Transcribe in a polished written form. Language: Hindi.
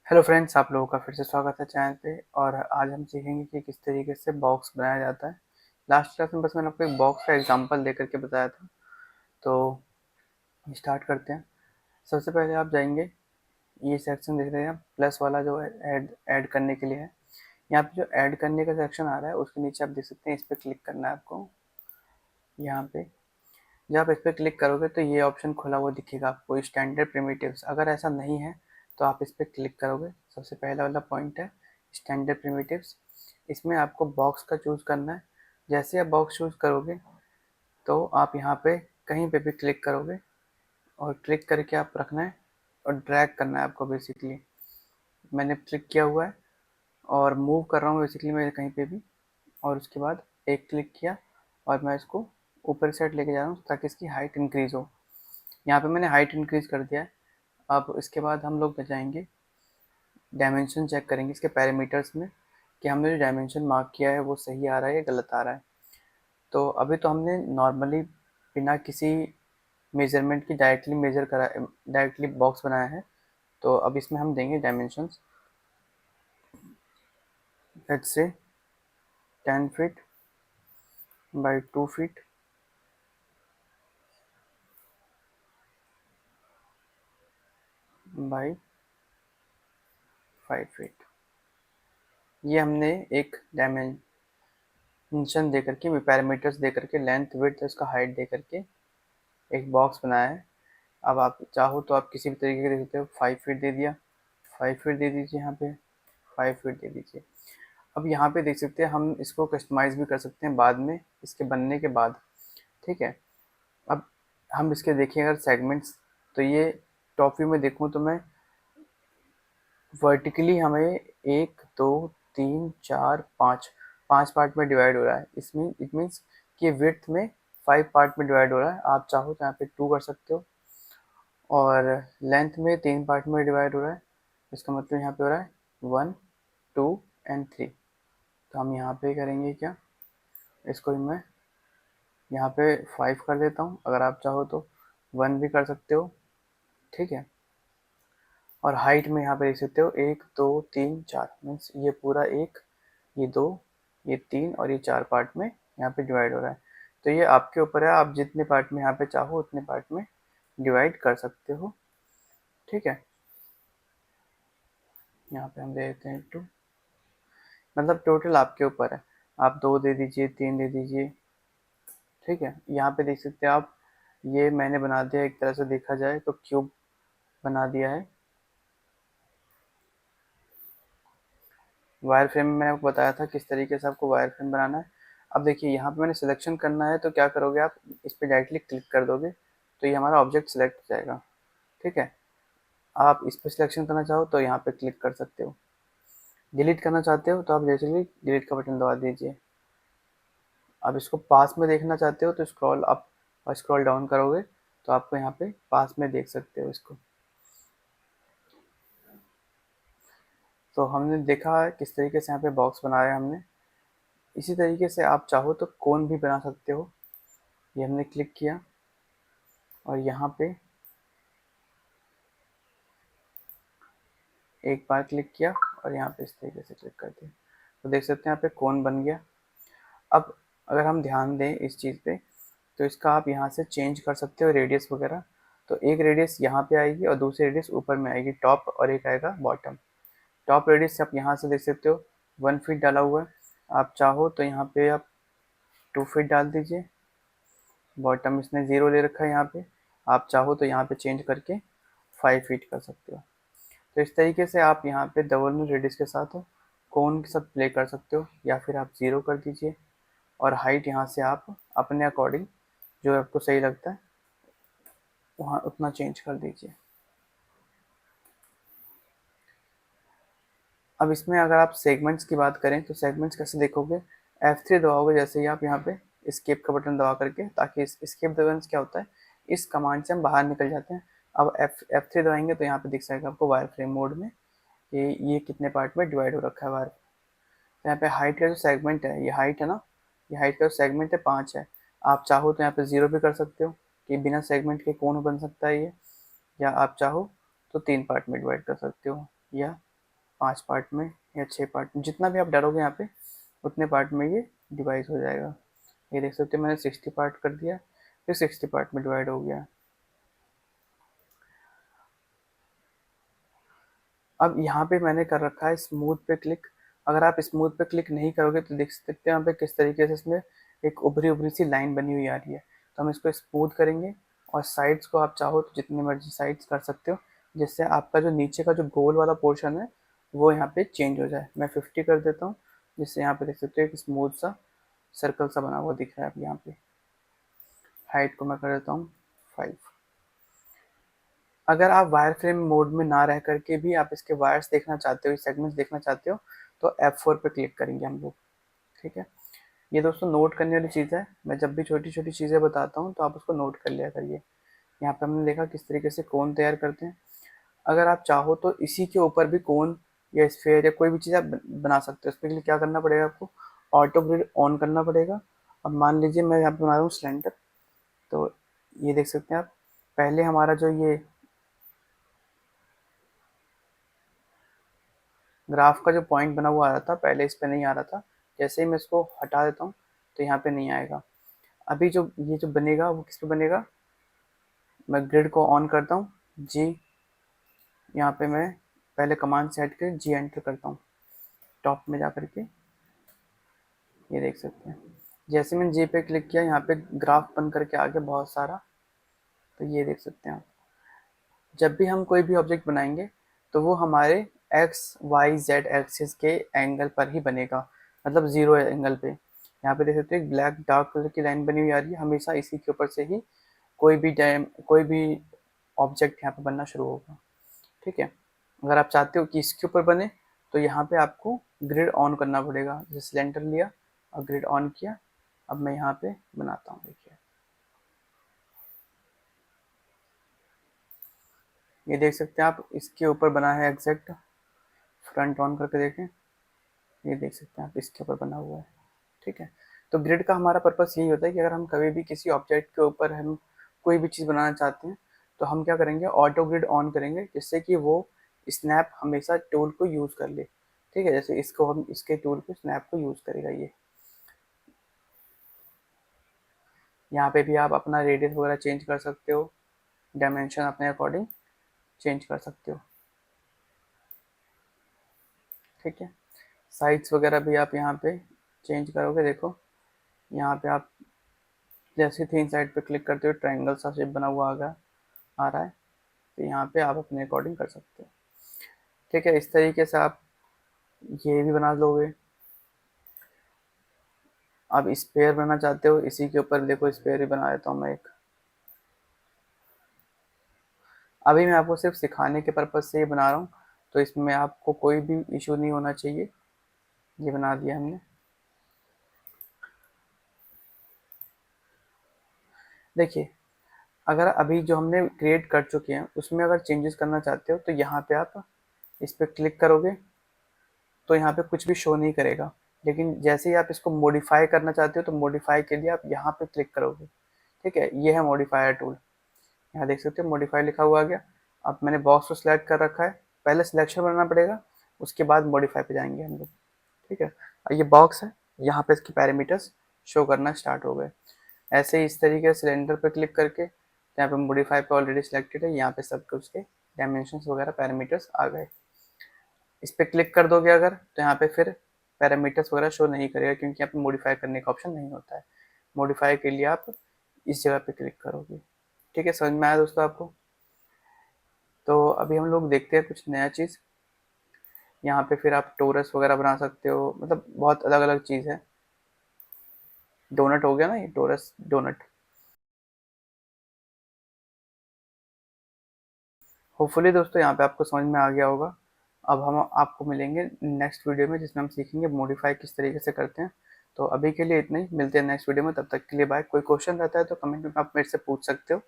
हेलो फ्रेंड्स, आप लोगों का फिर से स्वागत है चैनल पे। और आज हम सीखेंगे कि किस तरीके से बॉक्स बनाया जाता है। लास्ट क्लास में बस मैंने आपको एक बॉक्स का एग्जांपल देकर के बताया था। तो स्टार्ट करते हैं। सबसे पहले आप जाएंगे, ये सेक्शन देख रहे हैं आप, प्लस वाला जो है ऐड ऐड करने के लिए है। यहाँ पे जो ऐड करने का सेक्शन आ रहा है उसके नीचे आप देख सकते हैं, इस पर क्लिक करना है आपको। यहाँ पे जब आप इस पर क्लिक करोगे तो ये ऑप्शन खुला हुआ दिखेगा आपको, स्टैंडर्ड प्रिमिटिव्स। अगर ऐसा नहीं है तो आप इस पर क्लिक करोगे। सबसे पहला वाला पॉइंट है स्टैंडर्ड प्रिमिटिव्स। इसमें आपको बॉक्स का चूज़ करना है। जैसे आप बॉक्स चूज़ करोगे तो आप यहाँ पे कहीं पे भी क्लिक करोगे और क्लिक करके आप रखना है और ड्रैग करना है आपको। बेसिकली मैंने क्लिक किया हुआ है और मूव कर रहा हूँ बेसिकली मैं कहीं पे भी, और उसके बाद एक क्लिक किया और मैं इसको ऊपर साइड लेके जा रहा हूँ ताकि इसकी हाइट इंक्रीज़ हो। यहाँ पे मैंने हाइट इंक्रीज़ कर दिया है। अब इसके बाद हम लोग जाएंगे, डायमेंशन चेक करेंगे इसके पैरामीटर्स में कि हमने जो डायमेंशन मार्क किया है वो सही आ रहा है या गलत आ रहा है। तो अभी तो हमने नॉर्मली बिना किसी मेजरमेंट की डायरेक्टली मेजर करा, डायरेक्टली बॉक्स बनाया है। तो अब इसमें हम देंगे dimensions, let's say 10 feet by 2 feet by 5 feet. ये हमने एक डायमेंशन दे करके, पैरामीटर्स दे करके, लेंथ विड्थ इसका हाइट दे करके एक बॉक्स बनाया है। अब आप चाहो तो आप किसी भी तरीके के दे सकते हो। 5 फीट दे दिया, 5 फीट दे दीजिए, यहाँ पे 5 फीट दे दीजिए। अब यहाँ पे देख सकते हैं हम इसको कस्टमाइज़ भी कर सकते हैं बाद में, इसके बनने के बाद। ठीक है। अब हम इसके देखें अगर सेगमेंट्स, तो ये टॉप व्यू में देखूँ तो मैं वर्टिकली हमें 1 2 3 4 5 5 पार्ट में डिवाइड हो रहा है। इसमें इट मीन्स कि विड्थ में 5 पार्ट में डिवाइड हो रहा है। आप चाहो तो यहाँ पे 2 कर सकते हो, और लेंथ में 3 पार्ट में डिवाइड हो रहा है। इसका मतलब यहाँ पे हो रहा है 1 2 एंड 3। तो हम यहाँ पे करेंगे क्या, इसको भी मैं यहाँ पे 5 कर देता हूँ। अगर आप चाहो तो 1 भी कर सकते हो। ठीक है। और हाइट में यहाँ पे देख सकते हो 1 2 3 4, मीन्स ये पूरा 1, ये 2, ये 3 और ये 4 पार्ट में यहाँ पे डिवाइड हो रहा है। तो ये आपके ऊपर है, आप जितने पार्ट में यहाँ पे चाहो उतने पार्ट में डिवाइड कर सकते हो। ठीक है। यहाँ पे हम दे देते हैं 2, मतलब टोटल आपके ऊपर है। आप 2 दे दीजिए, 3 दे दीजिए। ठीक है। यहाँ पे देख सकते हैं आप, ये मैंने बना दिया, एक तरह से देखा जाए तो क्यूब बना दिया है। वायर फ्रेम में मैंने आपको बताया था किस तरीके से आपको वायर फ्रेम बनाना है। अब देखिए यहाँ पे मैंने सिलेक्शन करना है, तो क्या करोगे आप, इस पर डायरेक्टली क्लिक कर दोगे तो ये हमारा ऑब्जेक्ट सिलेक्ट हो जाएगा। ठीक है। आप इस पर सिलेक्शन करना चाहो तो यहाँ पे क्लिक कर सकते हो। डिलीट करना चाहते हो तो आप जैसे ही डिलीट का बटन दबा दीजिए। अब इसको पास में देखना चाहते हो तो स्क्रॉल अप और स्क्रॉल डाउन करोगे तो आपको यहाँ पे पास में देख सकते हो इसको। तो हमने देखा है किस तरीके से यहाँ पे बॉक्स बनाया है हमने। इसी तरीके से आप चाहो तो कोन भी बना सकते हो। ये हमने क्लिक किया और यहाँ पे एक बार क्लिक किया और यहाँ पे इस तरीके से क्लिक कर दिया, तो देख सकते हैं यहाँ पे कोन बन गया। अब अगर हम ध्यान दें इस चीज़ पे, तो इसका आप यहाँ से चेंज कर सकते हो रेडियस वगैरह। तो एक रेडियस यहाँ पे आएगी और दूसरी रेडियस ऊपर में आएगी, टॉप, और एक आएगा बॉटम। टॉप रेडियस आप यहाँ से देख सकते हो 1 फीट डाला हुआ है। आप चाहो तो यहाँ पे आप 2 फीट डाल दीजिए। बॉटम इसने 0 ले रखा है यहाँ पे। आप चाहो तो यहाँ पे चेंज करके 5 फीट कर सकते हो। तो इस तरीके से आप यहाँ पे डबल रेडियस के साथ कोन के साथ प्ले कर सकते हो, या फिर आप 0 कर दीजिए और हाइट यहाँ से आप अपने अकॉर्डिंग जो आपको सही लगता है वहाँ उतना चेंज कर दीजिए। अब इसमें अगर आप सेगमेंट्स की बात करें तो सेगमेंट्स कैसे देखोगे, F3 दबाओगे जैसे ही आप यहाँ पे एस्केप का बटन दबा करके, ताकि एस्केप दबाने से क्या होता है, इस कमांड से हम बाहर निकल जाते हैं। अब F3 दबाएंगे तो यहाँ पे दिख जाएगा आपको वायर फ्रेम मोड में कि ये कितने पार्ट में डिवाइड हो रखा है वायर। तो यहाँ पे हाइट का जो सेगमेंट है, ये हाइट है ना, ये हाइट का जो सेगमेंट है 5 है। आप चाहो तो यहाँ पे 0 भी कर सकते हो कि बिना सेगमेंट के कौन बन सकता है ये, या आप चाहो तो 3 पार्ट में डिवाइड कर सकते हो, या 5 पार्ट में या 6 पार्ट में, जितना भी आप डालोगे यहाँ पे उतने पार्ट में ये डिवाइड हो जाएगा। ये देख सकते हो मैंने 60 पार्ट कर दिया, फिर 60 पार्ट में डिवाइड हो गया। अब यहाँ पे मैंने कर रखा है स्मूथ पे क्लिक। अगर आप स्मूथ पे क्लिक नहीं करोगे तो देख सकते हैं यहाँ पे किस तरीके से इसमें एक उभरी उभरी सी लाइन बनी हुई आ रही है। तो हम इसको स्मूथ करेंगे और साइड्स को आप चाहो तो जितनी मर्जी साइड्स कर सकते हो, जिससे आपका जो नीचे का जो गोल वाला पोर्शन है वो यहाँ पे चेंज हो जाए। मैं 50 कर देता हूँ, जिससे यहाँ पे देख सकते हो एक स्मूथ सा सर्कल सा बना हुआ दिख रहा है। अब यहाँ पे हाइट को मैं कर देता हूँ 5। अगर आप वायर फ्रेम मोड में ना रह करके भी आप इसके वायर्स देखना चाहते हो, सेगमेंट्स देखना चाहते हो, तो F4 पे क्लिक करेंगे हम लोग। ठीक है, ये दोस्तों नोट करने वाली चीज़ है। मैं जब भी छोटी छोटी चीज़ें बताता हूँ तो आप उसको नोट कर लिया करिए। यहाँ पे हमने देखा किस तरीके से कोन तैयार करते हैं। अगर आप चाहो तो इसी के ऊपर भी कोन या स्फेयर या कोई भी चीज़ आप बना सकते हो। उसके लिए क्या करना पड़ेगा आपको, ऑटो ग्रिड ऑन करना पड़ेगा। अब मान लीजिए मैं यहाँ पे बना रहा हूँ सिलेंडर, तो ये देख सकते हैं आप, पहले हमारा जो ये ग्राफ का जो पॉइंट बना हुआ आ रहा था, पहले इस पे नहीं आ रहा था। जैसे ही मैं इसको हटा देता हूँ तो यहाँ पे नहीं आएगा। अभी जो ये जो बनेगा वो किस पे बनेगा, मैं ग्रिड को ऑन करता हूँ, जी, यहाँ पे मैं पहले कमांड से हट के जी एंटर करता हूँ टॉप में जा करके। ये देख सकते हैं जैसे मैंने जी पे क्लिक किया यहाँ पे ग्राफ बन करके आ गया बहुत सारा। तो ये देख सकते हैं आप, जब भी हम कोई भी ऑब्जेक्ट बनाएंगे तो वो हमारे एक्स वाई जेड एक्सिस के एंगल पर ही बनेगा, मतलब जीरो एंगल पे। यहाँ पे देख सकते हो एक ब्लैक डार्क कलर की लाइन बनी हुई आ रही है, हमेशा इसी के ऊपर से ही कोई भी ऑब्जेक्ट यहाँ पे बनना शुरू होगा। ठीक है, अगर आप चाहते हो कि इसके ऊपर बने तो यहाँ पे आपको ग्रिड ऑन करना पड़ेगा। जैसे सिलेंडर लिया और ग्रिड ऑन किया। अब मैं यहाँ पे बनाता हूँ, देखिए ये देख सकते हैं आप, इसके ऊपर बना है एग्जैक्ट। फ्रंट ऑन करके देखें, ये देख सकते हैं आप, इसके ऊपर बना हुआ है। ठीक है, तो ग्रिड का हमारा पर्पस यही होता है कि अगर हम कभी भी किसी ऑब्जेक्ट के ऊपर हम कोई भी चीज़ बनाना चाहते हैं तो हम क्या करेंगे, ऑटो ग्रिड ऑन करेंगे, जिससे कि वो स्नैप हमेशा टूल को यूज़ कर ले। ठीक है, जैसे इसको हम इसके टूल पे स्नैप को यूज़ करेगा ये। यहाँ पे भी आप अपना रेडियस वगैरह चेंज कर सकते हो, डायमेंशन अपने अकॉर्डिंग चेंज कर सकते हो। ठीक है, साइड्स वगैरह भी आप यहाँ पे चेंज करोगे। देखो यहाँ पे आप जैसे थीन साइड पे क्लिक करते हो ट्रायंगल सा शेप बना हुआ आ रहा है, तो यहाँ पे आप अपने अकॉर्डिंग कर सकते हो। ठीक है, इस तरीके से आप ये भी बना लोगे। आप स्पेयर बनाना चाहते हो, इसी के ऊपर देखो स्पेयर भी बना देता हूँ मैं एक। अभी मैं आपको सिर्फ सिखाने के पर्पज से ये बना रहा हूँ, तो इसमें आपको कोई भी इशू नहीं होना चाहिए। ये बना दिया हमने। देखिए, अगर अभी जो हमने क्रिएट कर चुके हैं उसमें अगर चेंजेस करना चाहते हो तो यहाँ पे आप इस पर क्लिक करोगे तो यहाँ पे कुछ भी शो नहीं करेगा। लेकिन जैसे ही आप इसको मॉडिफाई करना चाहते हो तो मॉडिफाई के लिए आप यहाँ पे क्लिक करोगे। ठीक है, ये है मॉडिफायर टूल। यहाँ देख सकते हो मॉडिफाई लिखा हुआ आ गया। अब मैंने बॉक्स को सिलेक्ट कर रखा है, पहले सिलेक्शन बनाना पड़ेगा, उसके बाद मॉडिफाई पे जाएंगे हम लोग। ठीक है, और ये बॉक्स है, यहाँ पे इसके पैरामीटर्स शो करना स्टार्ट हो गए। ऐसे ही इस तरीके से सिलेंडर पे क्लिक करके, यहाँ पे मॉडिफाई पे ऑलरेडी सिलेक्टेड है, यहाँ पे सब कुछ के डायमेंशंस वगैरह पैरामीटर्स आ गए। इस पर क्लिक कर दोगे अगर तो यहाँ पे फिर पैरामीटर्स वगैरह शो नहीं करेगा, क्योंकि यहाँ पे मॉडिफाई करने का ऑप्शन नहीं होता है। मॉडिफाई के लिए आप इस जगह पे क्लिक करोगे। ठीक है, समझ में आया दोस्तों आपको? तो अभी हम लोग देखते हैं कुछ नया चीज़। यहाँ पे फिर आप टोरस वगैरह बना सकते हो, मतलब बहुत अलग अलग चीज़ है। डोनट हो गया ना, ये टोरस डोनट। होपफुली दोस्तों यहाँ पे आपको समझ में आ गया होगा। अब हम आपको मिलेंगे नेक्स्ट वीडियो में, जिसमें हम सीखेंगे मॉडिफाई किस तरीके से करते हैं। तो अभी के लिए इतना ही, मिलते हैं नेक्स्ट वीडियो में, तब तक के लिए बाय। कोई क्वेश्चन रहता है तो कमेंट में आप मेरे से पूछ सकते हो।